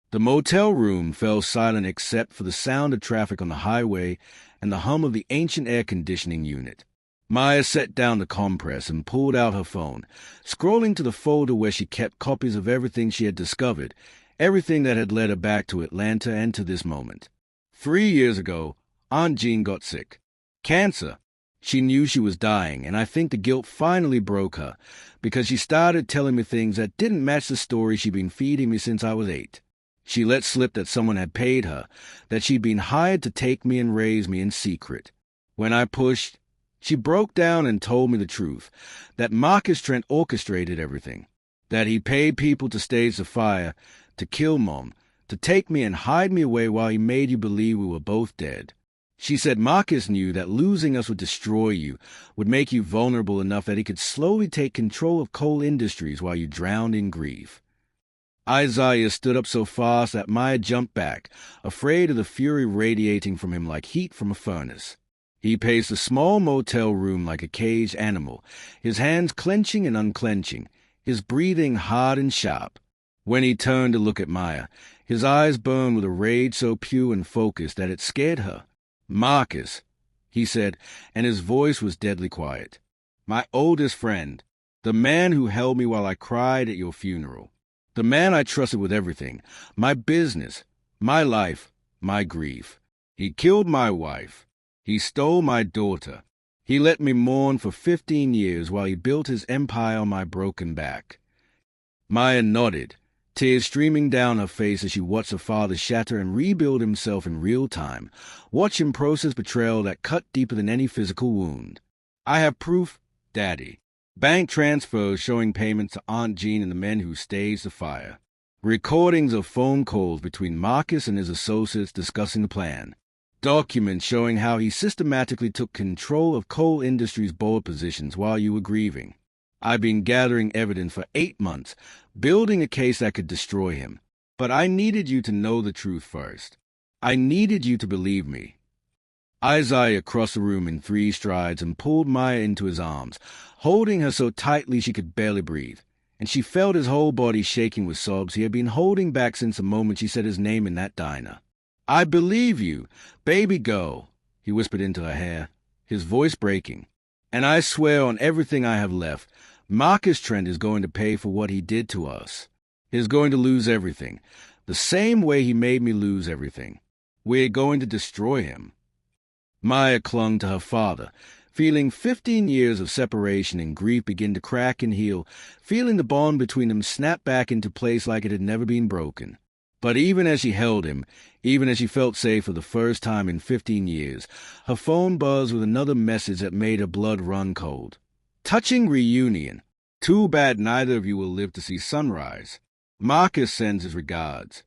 The motel room fell silent except for the sound of traffic on the highway and the hum of the ancient air conditioning unit. Maya set down the compress and pulled out her phone, scrolling to the folder where she kept copies of everything she had discovered, everything that had led her back to Atlanta and to this moment. 3 years ago, Aunt Jean got sick. Cancer. She knew she was dying, and I think the guilt finally broke her, because she started telling me things that didn't match the story she'd been feeding me since I was 8. She let slip that someone had paid her, that she'd been hired to take me and raise me in secret. When I pushed, she broke down and told me the truth, that Marcus Trent orchestrated everything. That he paid people to stage the fire, to kill Mom, to take me and hide me away while he made you believe we were both dead. She said Marcus knew that losing us would destroy you, would make you vulnerable enough that he could slowly take control of coal industries while you drowned in grief. Isaiah stood up so fast that Maya jumped back, afraid of the fury radiating from him like heat from a furnace. He paced the small motel room like a caged animal, his hands clenching and unclenching, his breathing hard and sharp. When he turned to look at Maya, his eyes burned with a rage so pure and focused that it scared her. "Marcus," he said, and his voice was deadly quiet. "My oldest friend, the man who held me while I cried at your funeral. The man I trusted with everything, my business, my life, my grief. He killed my wife. He stole my daughter. He let me mourn for 15 years while he built his empire on my broken back." Maya nodded, tears streaming down her face as she watched her father shatter and rebuild himself in real time, watch him process betrayal that cut deeper than any physical wound. "I have proof, Daddy. Bank transfers showing payments to Aunt Jean and the men who staged the fire. Recordings of phone calls between Marcus and his associates discussing the plan. Documents showing how he systematically took control of coal industries' board positions while you were grieving. I've been gathering evidence for 8 months, building a case that could destroy him. But I needed you to know the truth first. I needed you to believe me." Isaiah crossed the room in 3 strides and pulled Maya into his arms, holding her so tightly she could barely breathe, and she felt his whole body shaking with sobs he had been holding back since the moment she said his name in that diner. "I believe you, baby girl," he whispered into her hair, his voice breaking. "And I swear on everything I have left, Marcus Trent is going to pay for what he did to us. He's going to lose everything, the same way he made me lose everything. We're going to destroy him." Maya clung to her father, feeling 15 years of separation and grief begin to crack and heal, feeling the bond between them snap back into place like it had never been broken. But even as she held him, even as she felt safe for the first time in 15 years, her phone buzzed with another message that made her blood run cold. "Touching reunion. Too bad neither of you will live to see sunrise. Marcus sends his regards."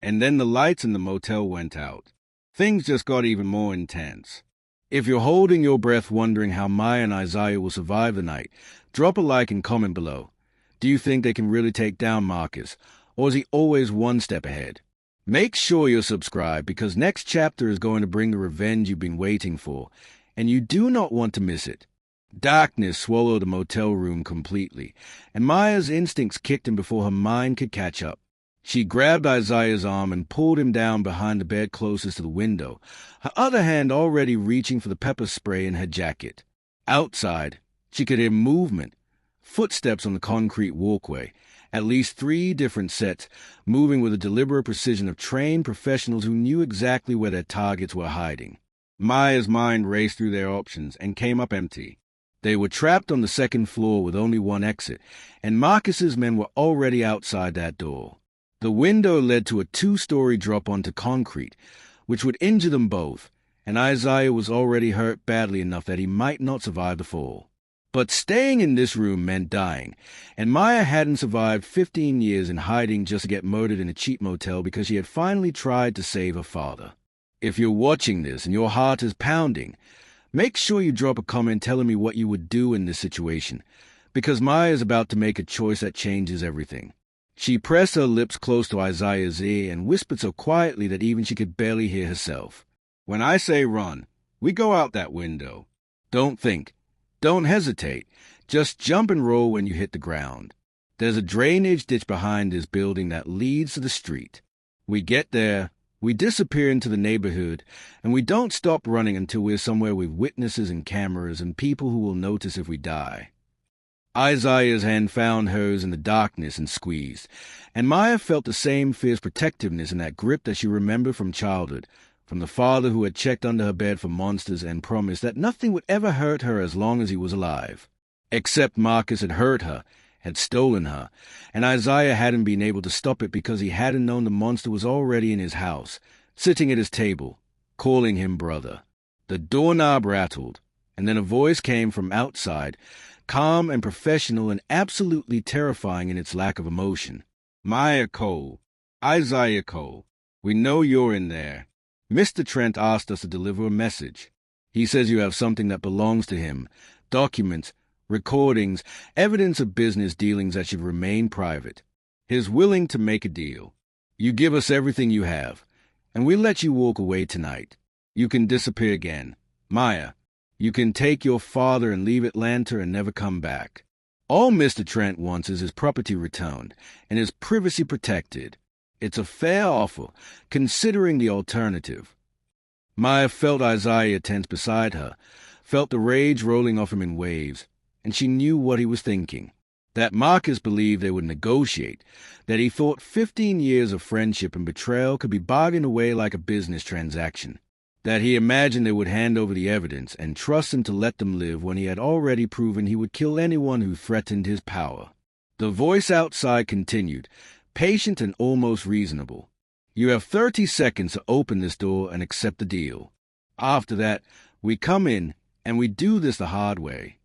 And then the lights in the motel went out. Things just got even more intense. If you're holding your breath wondering how Maya and Isaiah will survive the night, drop a like and comment below. Do you think they can really take down Marcus, or is he always one step ahead? Make sure you're subscribed because next chapter is going to bring the revenge you've been waiting for, and you do not want to miss it. Darkness swallowed the motel room completely, and Maya's instincts kicked in before her mind could catch up. She grabbed Isaiah's arm and pulled him down behind the bed closest to the window, her other hand already reaching for the pepper spray in her jacket. Outside, she could hear movement, footsteps on the concrete walkway, at least 3 different sets, moving with the deliberate precision of trained professionals who knew exactly where their targets were hiding. Maya's mind raced through their options and came up empty. They were trapped on the 2nd floor with only one exit, and Marcus's men were already outside that door. The window led to a 2-story drop onto concrete, which would injure them both, and Isaiah was already hurt badly enough that he might not survive the fall. But staying in this room meant dying, and Maya hadn't survived 15 years in hiding just to get murdered in a cheap motel because she had finally tried to save her father. If you're watching this and your heart is pounding, make sure you drop a comment telling me what you would do in this situation, because Maya is about to make a choice that changes everything. She pressed her lips close to Isaiah's ear and whispered so quietly that even she could barely hear herself. "When I say run, we go out that window. Don't think. Don't hesitate. Just jump and roll when you hit the ground. There's a drainage ditch behind this building that leads to the street. We get there, we disappear into the neighborhood, and we don't stop running until we're somewhere with witnesses and cameras and people who will notice if we die." Isaiah's hand found hers in the darkness and squeezed, and Maya felt the same fierce protectiveness in that grip that she remembered from childhood, from the father who had checked under her bed for monsters and promised that nothing would ever hurt her as long as he was alive. Except Marcus had hurt her, had stolen her, and Isaiah hadn't been able to stop it because he hadn't known the monster was already in his house, sitting at his table, calling him brother. The doorknob rattled. And then a voice came from outside, calm and professional and absolutely terrifying in its lack of emotion. "Maya Cole, Isaiah Cole, we know you're in there. Mr. Trent asked us to deliver a message. He says you have something that belongs to him, documents, recordings, evidence of business dealings that should remain private. He's willing to make a deal. You give us everything you have, and we let you walk away tonight. You can disappear again. Maya, you can take your father and leave Atlanta and never come back. All Mr. Trent wants is his property returned and his privacy protected. It's a fair offer, considering the alternative." Maya felt Isaiah tense beside her, felt the rage rolling off him in waves, and she knew what he was thinking. That Marcus believed they would negotiate, that he thought 15 years of friendship and betrayal could be bargained away like a business transaction, that he imagined they would hand over the evidence and trust him to let them live when he had already proven he would kill anyone who threatened his power. The voice outside continued, patient and almost reasonable. "You have 30 seconds to open this door and accept the deal. After that, we come in and we do this the hard way."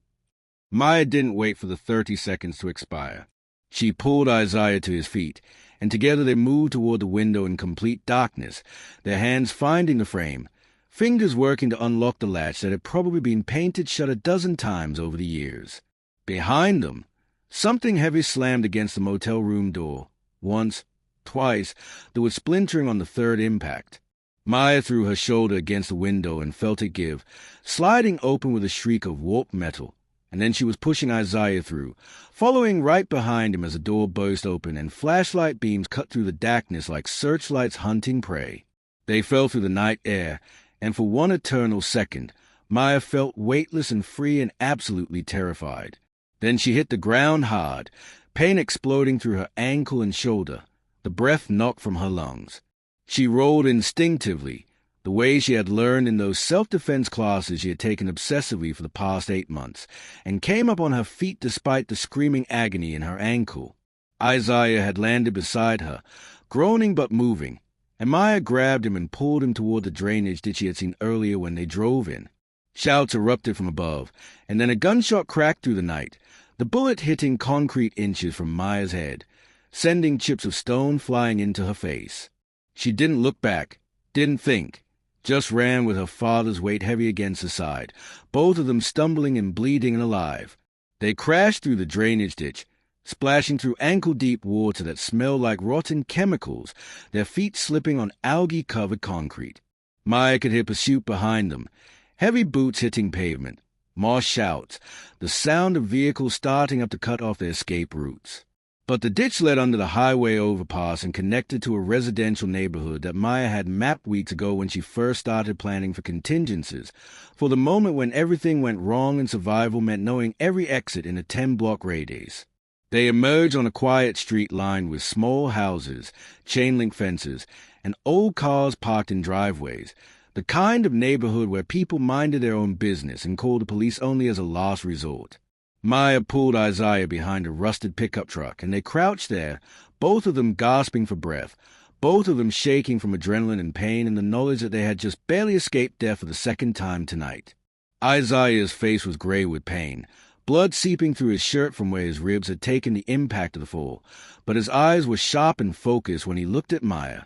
Maya didn't wait for the 30 seconds to expire. She pulled Isaiah to his feet, and together they moved toward the window in complete darkness, their hands finding the frame, fingers working to unlock the latch that had probably been painted shut a dozen times over the years. Behind them, something heavy slammed against the motel room door. Once, twice, there was splintering on the third impact. Maya threw her shoulder against the window and felt it give, sliding open with a shriek of warped metal, and then she was pushing Isaiah through, following right behind him as the door burst open and flashlight beams cut through the darkness like searchlights hunting prey. They fell through the night air, and for one eternal second, Maya felt weightless and free and absolutely terrified. Then she hit the ground hard, pain exploding through her ankle and shoulder, the breath knocked from her lungs. She rolled instinctively, the way she had learned in those self-defense classes she had taken obsessively for the past 8 months, and came up on her feet despite the screaming agony in her ankle. Isaiah had landed beside her, groaning but moving, and Maya grabbed him and pulled him toward the drainage ditch she had seen earlier when they drove in. Shouts erupted from above, and then a gunshot cracked through the night, the bullet hitting concrete inches from Maya's head, sending chips of stone flying into her face. She didn't look back, didn't think, just ran with her father's weight heavy against her side, both of them stumbling and bleeding and alive. They crashed through the drainage ditch, splashing through ankle-deep water that smelled like rotten chemicals, their feet slipping on algae-covered concrete. Maya could hear pursuit behind them, heavy boots hitting pavement, more shouts, the sound of vehicles starting up to cut off their escape routes. But the ditch led under the highway overpass and connected to a residential neighborhood that Maya had mapped weeks ago when she first started planning for contingencies, for the moment when everything went wrong and survival meant knowing every exit in a 10-block radius. They emerged on a quiet street lined with small houses, chain-link fences, and old cars parked in driveways, the kind of neighborhood where people minded their own business and called the police only as a last resort. Maya pulled Isaiah behind a rusted pickup truck, and they crouched there, both of them gasping for breath, both of them shaking from adrenaline and pain and the knowledge that they had just barely escaped death for the second time tonight. Isaiah's face was gray with pain, blood seeping through his shirt from where his ribs had taken the impact of the fall, but his eyes were sharp and focused when he looked at Maya.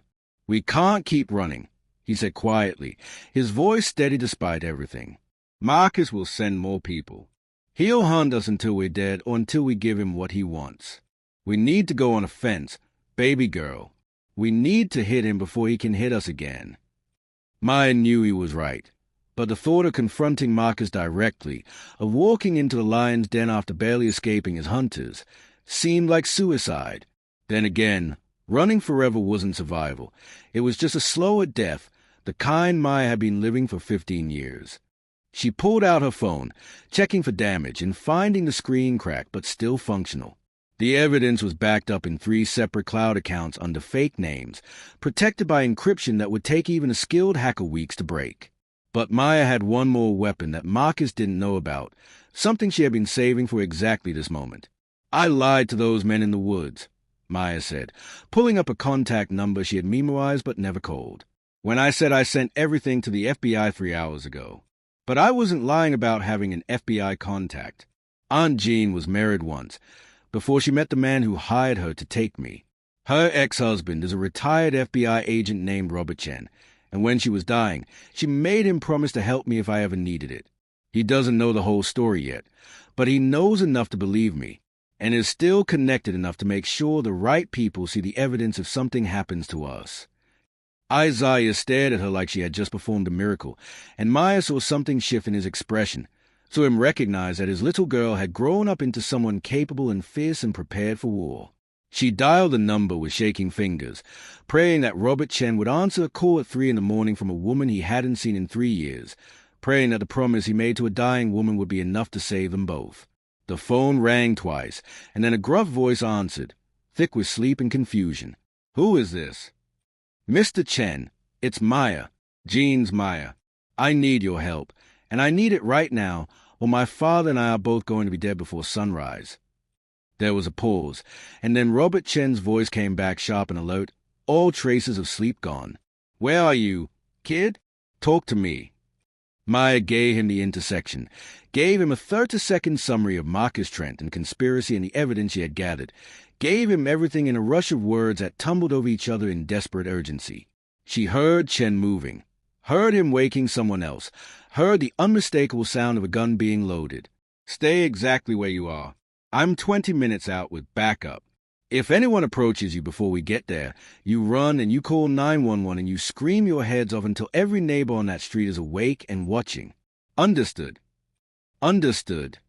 "We can't keep running," he said quietly, his voice steady despite everything. "Marcus will send more people. He'll hunt us until we're dead or until we give him what he wants. We need to go on a fence, baby girl. We need to hit him before he can hit us again." Maya knew he was right, but the thought of confronting Marcus directly, of walking into the lion's den after barely escaping his hunters, seemed like suicide. Then again, running forever wasn't survival. It was just a slower death, the kind Maya had been living for 15 years. She pulled out her phone, checking for damage and finding the screen cracked but still functional. The evidence was backed up in 3 separate cloud accounts under fake names, protected by encryption that would take even a skilled hacker weeks to break. But Maya had one more weapon that Marcus didn't know about, something she had been saving for exactly this moment. "I lied to those men in the woods," Maya said, pulling up a contact number she had memorized but never called. "When I said I sent everything to the FBI 3 hours ago. But I wasn't lying about having an FBI contact. Aunt Jean was married once, before she met the man who hired her to take me. Her ex-husband is a retired FBI agent named Robert Chen, and when she was dying, she made him promise to help me if I ever needed it. He doesn't know the whole story yet, but he knows enough to believe me, and is still connected enough to make sure the right people see the evidence if something happens to us. Isaiah stared at her like she had just performed a miracle, and Maya saw something shift in his expression, saw him recognize that his little girl had grown up into someone capable and fierce and prepared for war. She dialed the number with shaking fingers, praying that Robert Chen would answer a call at 3 a.m. from a woman he hadn't seen in 3 years, praying that the promise he made to a dying woman would be enough to save them both. The phone rang twice, and then a gruff voice answered, thick with sleep and confusion. "Who is this?" "Mr. Chen, it's Maya, Jean's Maya. I need your help, and I need it right now, or my father and I are both going to be dead before sunrise." There was a pause, and then Robert Chen's voice came back sharp and alert, all traces of sleep gone. "Where are you, kid? Talk to me." Maya gave him the intersection, gave him a 30-second summary of Marcus Trent and conspiracy and the evidence she had gathered, gave him everything in a rush of words that tumbled over each other in desperate urgency. She heard Chen moving, heard him waking someone else, heard the unmistakable sound of a gun being loaded. "Stay exactly where you are. I'm 20 minutes out with backup. If anyone approaches you before we get there, you run and you call 911 and you scream your heads off until every neighbor on that street is awake and watching. Understood?" "Understood."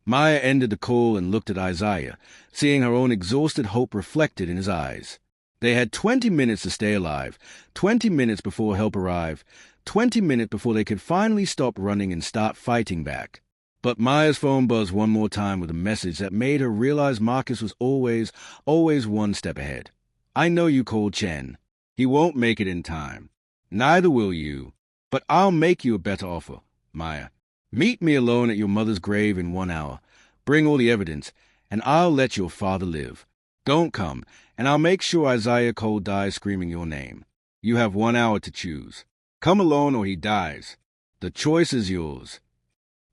Maya ended the call and looked at Isaiah, seeing her own exhausted hope reflected in his eyes. They had 20 minutes to stay alive, 20 minutes before help arrived, 20 minutes before they could finally stop running and start fighting back. But Maya's phone buzzed one more time with a message that made her realize Marcus was always one step ahead. "I know you called Chen. He won't make it in time. Neither will you. But I'll make you a better offer, Maya. Meet me alone at your mother's grave in 1 hour. Bring all the evidence, and I'll let your father live. Don't come, and I'll make sure Isaiah Cole dies screaming your name. You have 1 hour to choose. Come alone or he dies. The choice is yours."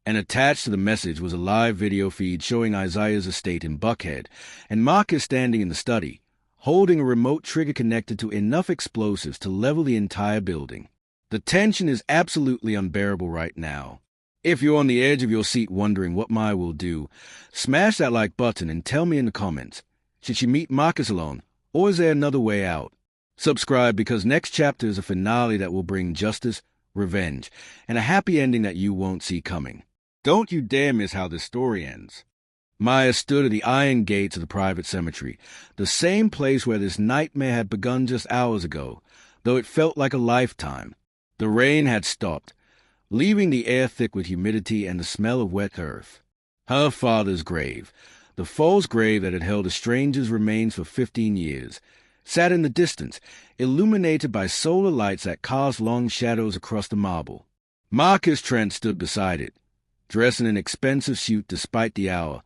And attached to the message was a live video feed showing Isaiah's estate in Buckhead, and Marcus standing in the study, holding a remote trigger connected to enough explosives to level the entire building. The tension is absolutely unbearable right now. If you're on the edge of your seat wondering what Maya will do, smash that like button and tell me in the comments. Should she meet Marcus alone, or is there another way out? Subscribe because next chapter is a finale that will bring justice, revenge, and a happy ending that you won't see coming. Don't you dare miss how this story ends. Maya stood at the iron gates of the private cemetery, the same place where this nightmare had begun just hours ago, though it felt like a lifetime. The rain had stopped, leaving the air thick with humidity and the smell of wet earth. Her father's grave, the false grave that had held a stranger's remains for 15 years, sat in the distance, illuminated by solar lights that cast long shadows across the marble. Marcus Trent stood beside it, dressed in an expensive suit despite the hour,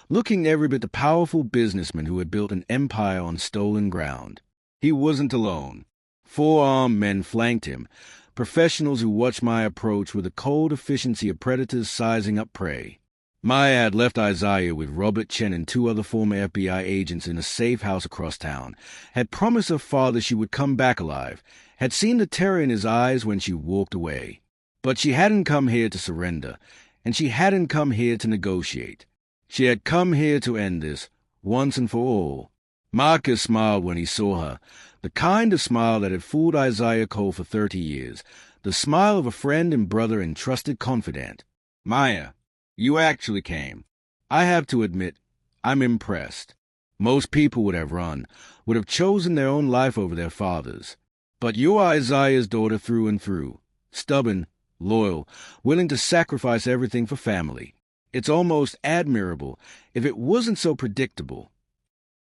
looking every bit the powerful businessman who had built an empire on stolen ground. He wasn't alone. 4 armed men flanked him, professionals who watched Maya approach with the cold efficiency of predators sizing up prey. Maya had left Isaiah with Robert Chen and 2 other former FBI agents in a safe house across town, had promised her father she would come back alive, had seen the terror in his eyes when she walked away. But she hadn't come here to surrender, and she hadn't come here to negotiate. She had come here to end this, once and for all. Marcus smiled when he saw her, the kind of smile that had fooled Isaiah Cole for 30 years, the smile of a friend and brother and trusted confidant. "Maya, you actually came. I have to admit, I'm impressed. Most people would have run, would have chosen their own life over their father's. But you're Isaiah's daughter through and through, stubborn, loyal, willing to sacrifice everything for family. It's almost admirable, if it wasn't so predictable."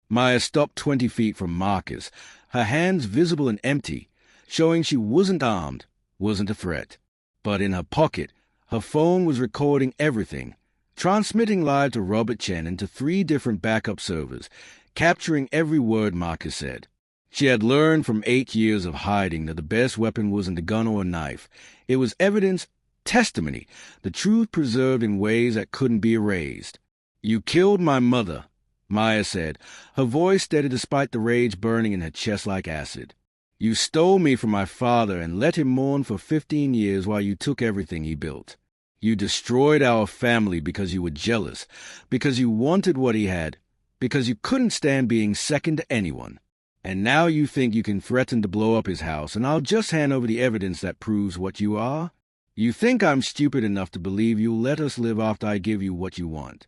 Maya stopped 20 feet from Marcus, her hands visible and empty, showing she wasn't armed, wasn't a threat. But in her pocket, her phone was recording everything, transmitting live to Robert Chen and to 3 different backup servers, capturing every word Marcus said. She had learned from 8 years of hiding that the best weapon wasn't a gun or a knife. It was evidence Testimony, the truth preserved in ways that couldn't be erased. "You killed my mother," Maya said, her voice steady despite the rage burning in her chest like acid. "You stole me from my father and let him mourn for 15 years while you took everything he built. You destroyed our family because you were jealous, because you wanted what he had, because you couldn't stand being second to anyone. And now you think you can threaten to blow up his house, and I'll just hand over the evidence that proves what you are? You think I'm stupid enough to believe you'll let us live after I give you what you want?"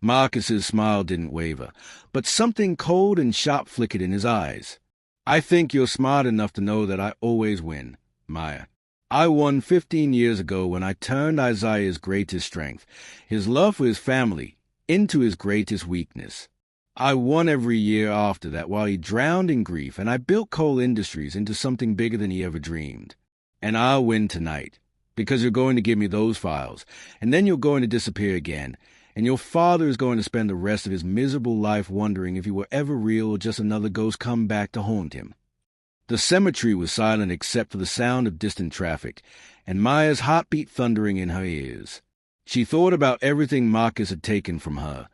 Marcus's smile didn't waver, but something cold and sharp flickered in his eyes. "I think you're smart enough to know that I always win, Maya. I won 15 years ago when I turned Isaiah's greatest strength, his love for his family, into his greatest weakness. I won every year after that while he drowned in grief, and I built Coal Industries into something bigger than he ever dreamed. And I'll win tonight, because you're going to give me those files, and then you're going to disappear again, and your father is going to spend the rest of his miserable life wondering if you were ever real or just another ghost come back to haunt him." The cemetery was silent except for the sound of distant traffic, and Maya's heartbeat thundering in her ears. She thought about everything Marcus had taken from her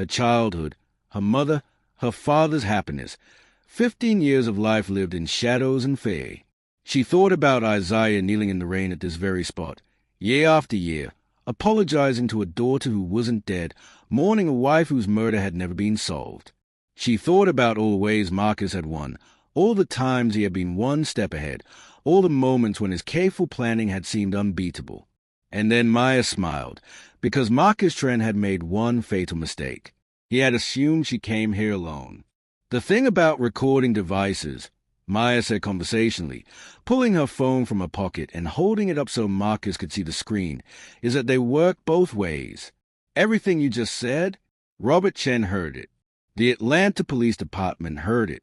childhood, her mother, her father's happiness, 15 years of life lived in shadows and fear. She thought about Isaiah kneeling in the rain at this very spot, year after year, apologizing to a daughter who wasn't dead, mourning a wife whose murder had never been solved. She thought about all the ways Marcus had won, all the times he had been one step ahead, all the moments when his careful planning had seemed unbeatable. And then Maya smiled, because Marcus Trent had made one fatal mistake. He had assumed she came here alone. "The thing about recording devices," Maya said conversationally, pulling her phone from her pocket and holding it up so Marcus could see the screen, "is that they work both ways. Everything you just said, Robert Chen heard it. The Atlanta Police Department heard it.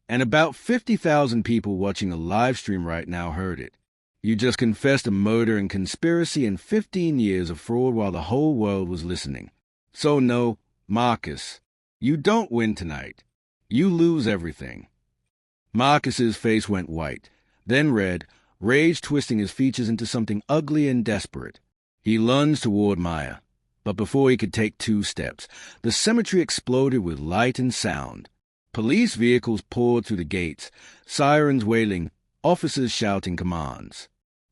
And about 50,000 people watching a live stream right now heard it. You just confessed a murder and conspiracy and 15 years of fraud while the whole world was listening. So no, Marcus, you don't win tonight. You lose everything." Marcus's face went white, then red, rage twisting his features into something ugly and desperate. He lunged toward Maya, but before he could take 2 steps, the cemetery exploded with light and sound. Police vehicles poured through the gates, sirens wailing, officers shouting commands.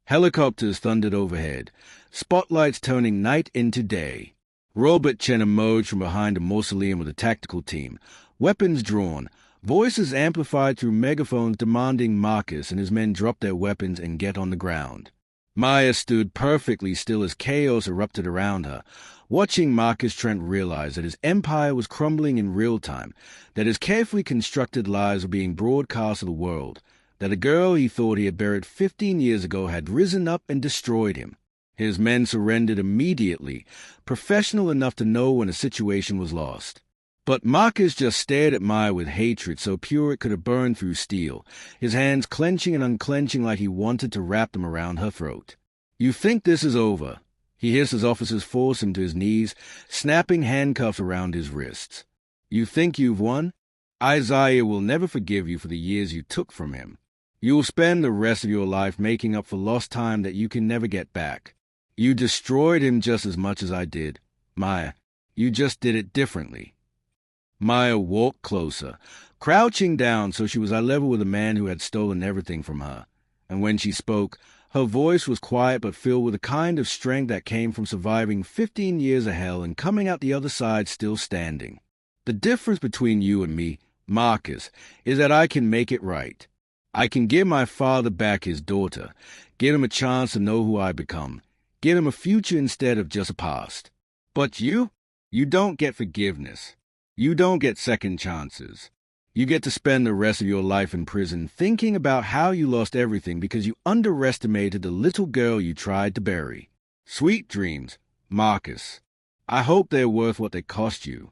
Helicopters thundered overhead, spotlights turning night into day. Robert Chen emerged from behind a mausoleum with a tactical team, weapons drawn, voices amplified through megaphones demanding Marcus and his men drop their weapons and get on the ground. Maya stood perfectly still as chaos erupted around her, watching Marcus Trent realize that his empire was crumbling in real time, that his carefully constructed lies were being broadcast to the world, that a girl he thought he had buried 15 years ago had risen up and destroyed him. His men surrendered immediately, professional enough to know when a situation was lost. But Marcus just stared at Maya with hatred so pure it could have burned through steel, his hands clenching and unclenching like he wanted to wrap them around her throat. "You think this is over?" He hissed as officers forced him to his knees, snapping handcuffs around his wrists. "You think you've won? Isaiah will never forgive you for the years you took from him. You will spend the rest of your life making up for lost time that you can never get back. You destroyed him just as much as I did. Maya, you just did it differently." Maya walked closer, crouching down so she was eye level with the man who had stolen everything from her. And when she spoke, her voice was quiet but filled with a kind of strength that came from surviving 15 years of hell and coming out the other side still standing. "The difference between you and me, Marcus, is that I can make it right. I can give my father back his daughter, give him a chance to know who I become, give him a future instead of just a past. But you don't get forgiveness. You don't get second chances. You get to spend the rest of your life in prison thinking about how you lost everything because you underestimated the little girl you tried to bury. Sweet dreams, Marcus. I hope they're worth what they cost you."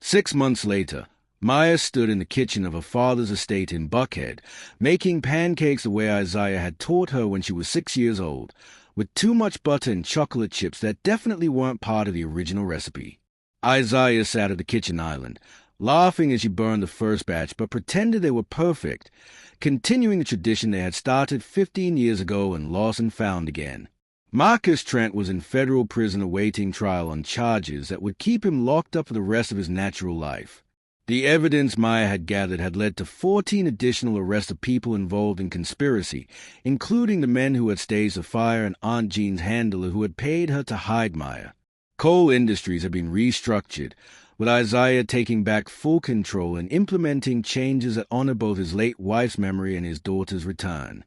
6 months later, Maya stood in the kitchen of her father's estate in Buckhead, making pancakes the way Isaiah had taught her when she was 6 years old, with too much butter and chocolate chips that definitely weren't part of the original recipe. Isaiah sat at the kitchen island, laughing as she burned the first batch, but pretended they were perfect, continuing the tradition they had started 15 years ago and lost and found again. Marcus Trent was in federal prison awaiting trial on charges that would keep him locked up for the rest of his natural life. The evidence Maya had gathered had led to 14 additional arrests of people involved in conspiracy, including the men who had staged the fire and Aunt Jean's handler who had paid her to hide Maya. Coal industries had been restructured, with Isaiah taking back full control and implementing changes that honor both his late wife's memory and his daughter's return.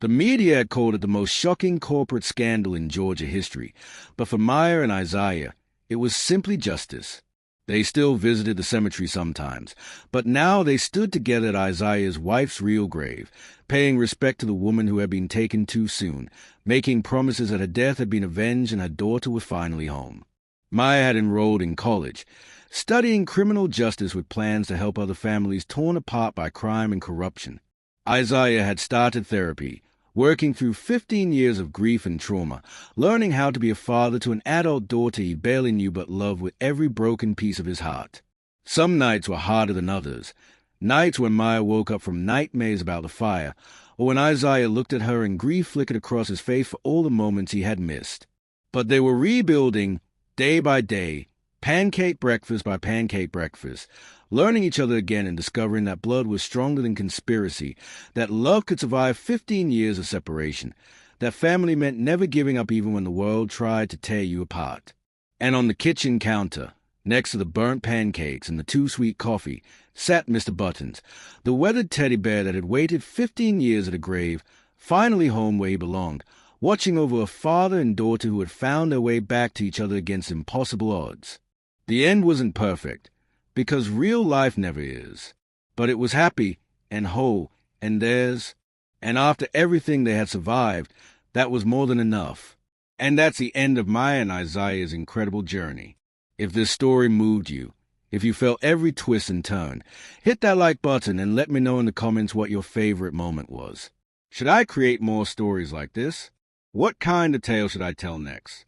The media had called it the most shocking corporate scandal in Georgia history, but for Maya and Isaiah, it was simply justice. They still visited the cemetery sometimes, but now they stood together at Isaiah's wife's real grave, paying respect to the woman who had been taken too soon, making promises that her death had been avenged and her daughter was finally home. Maya had enrolled in college, studying criminal justice with plans to help other families torn apart by crime and corruption. Isaiah had started therapy, working through 15 years of grief and trauma, learning how to be a father to an adult daughter he barely knew but loved with every broken piece of his heart. Some nights were harder than others, nights when Maya woke up from nightmares about the fire, or when Isaiah looked at her and grief flickered across his face for all the moments he had missed. But they were rebuilding, day by day, pancake breakfast by pancake breakfast, learning each other again and discovering that blood was stronger than conspiracy, that love could survive 15 years of separation, that family meant never giving up even when the world tried to tear you apart. And on the kitchen counter, next to the burnt pancakes and the too sweet coffee, sat Mr. Buttons, the weathered teddy bear that had waited 15 years at a grave, finally home where he belonged, watching over a father and daughter who had found their way back to each other against impossible odds. The end wasn't perfect, because real life never is. But it was happy and whole and theirs, and after everything they had survived, that was more than enough. And that's the end of Maya and Isaiah's incredible journey. If this story moved you, if you felt every twist and turn, hit that like button and let me know in the comments what your favorite moment was. Should I create more stories like this? What kind of tale should I tell next?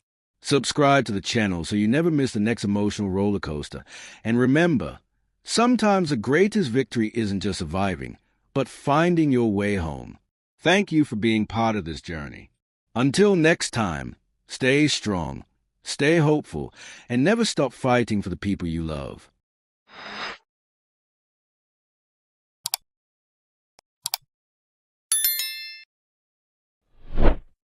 Subscribe to the channel so you never miss the next emotional roller coaster. And remember, sometimes the greatest victory isn't just surviving, but finding your way home. Thank you for being part of this journey. Until next time, stay strong, stay hopeful, and never stop fighting for the people you love.